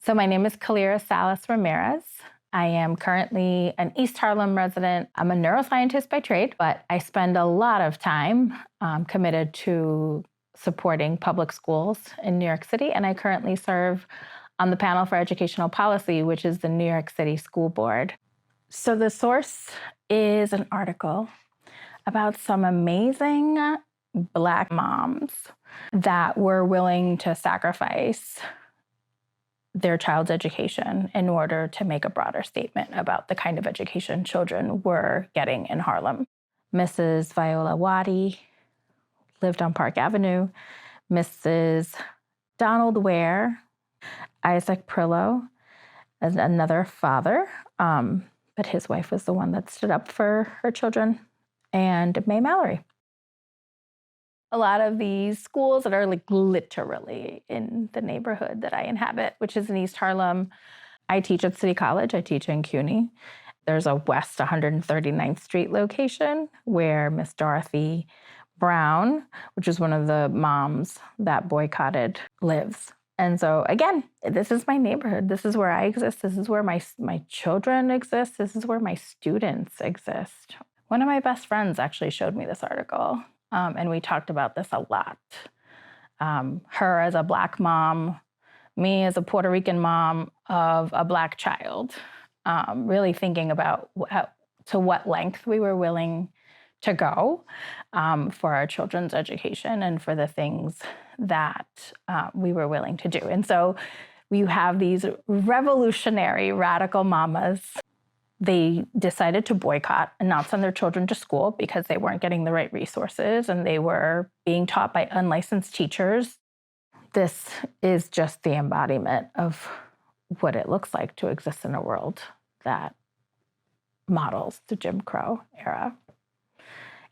So my name is Kalira Salas Ramirez. I am currently an East Harlem resident. I'm a neuroscientist by trade, but I spend a lot of time committed to supporting public schools in New York City, and I currently serve on the panel for educational policy, which is the New York City School Board. So the source is an article about some amazing Black moms that were willing to sacrifice their child's education in order to make a broader statement about the kind of education children were getting in Harlem. Mrs. Viola Waddy lived on Park Avenue. Mrs. Donald Ware, Isaac Prillo, as another father, but his wife was the one that stood up for her children, and Mae Mallory. A lot of these schools that are like literally in the neighborhood that I inhabit, which is in East Harlem. I teach at City College. I teach in CUNY. There's a West 139th Street location where Miss Dorothy Brown, which is one of the moms that boycotted, lives. And so again, this is my neighborhood. This is where I exist. This is where my children exist. This is where my students exist. One of my best friends actually showed me this article. And we talked about this a lot. Her as a Black mom, me as a Puerto Rican mom of a Black child, really thinking about to what length we were willing to go for our children's education and for the things that we were willing to do. And so you have these revolutionary, radical mamas. They decided to boycott and not send their children to school because they weren't getting the right resources and they were being taught by unlicensed teachers. This is just the embodiment of what it looks like to exist in a world that models the Jim Crow era.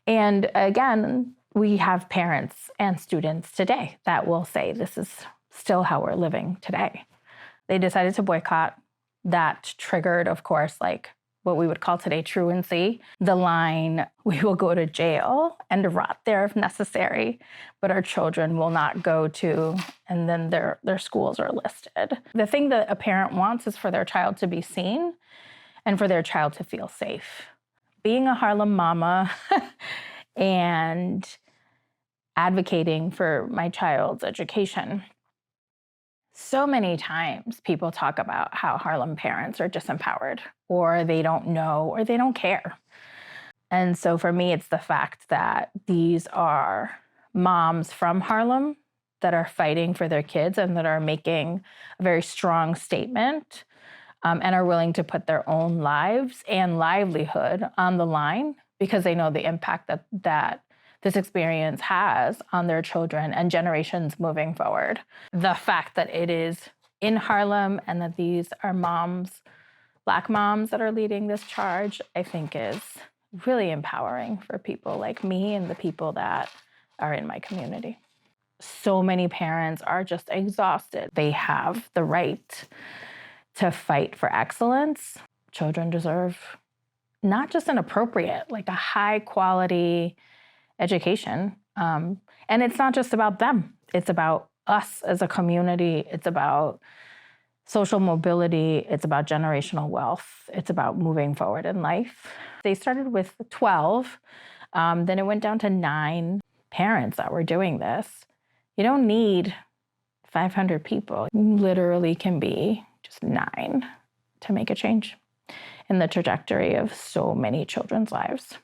And again, we have parents and students today that will say this is still how we're living today. They decided to boycott. That triggered, of course, like what we would call today truancy, the line, we will go to jail and rot there if necessary, but our children will not go to, and then their schools are listed. The thing that a parent wants is for their child to be seen and for their child to feel safe. Being a Harlem mama and advocating for my child's education, so many times people talk about how Harlem parents are disempowered or they don't know or they don't care. And so for me, it's the fact that these are moms from Harlem that are fighting for their kids and that are making a very strong statement and are willing to put their own lives and livelihood on the line because they know the impact that this experience has on their children and generations moving forward. The fact that it is in Harlem and that these are moms, Black moms that are leading this charge, I think is really empowering for people like me and the people that are in my community. So many parents are just exhausted. They have the right to fight for excellence. Children deserve not just an appropriate, like a high quality education. And it's not just about them. It's about us as a community. It's about social mobility. It's about generational wealth. It's about moving forward in life. They started with 12. Then it went down to 9 parents that were doing this. You don't need 500 people. You literally can be just 9 to make a change in the trajectory of so many children's lives.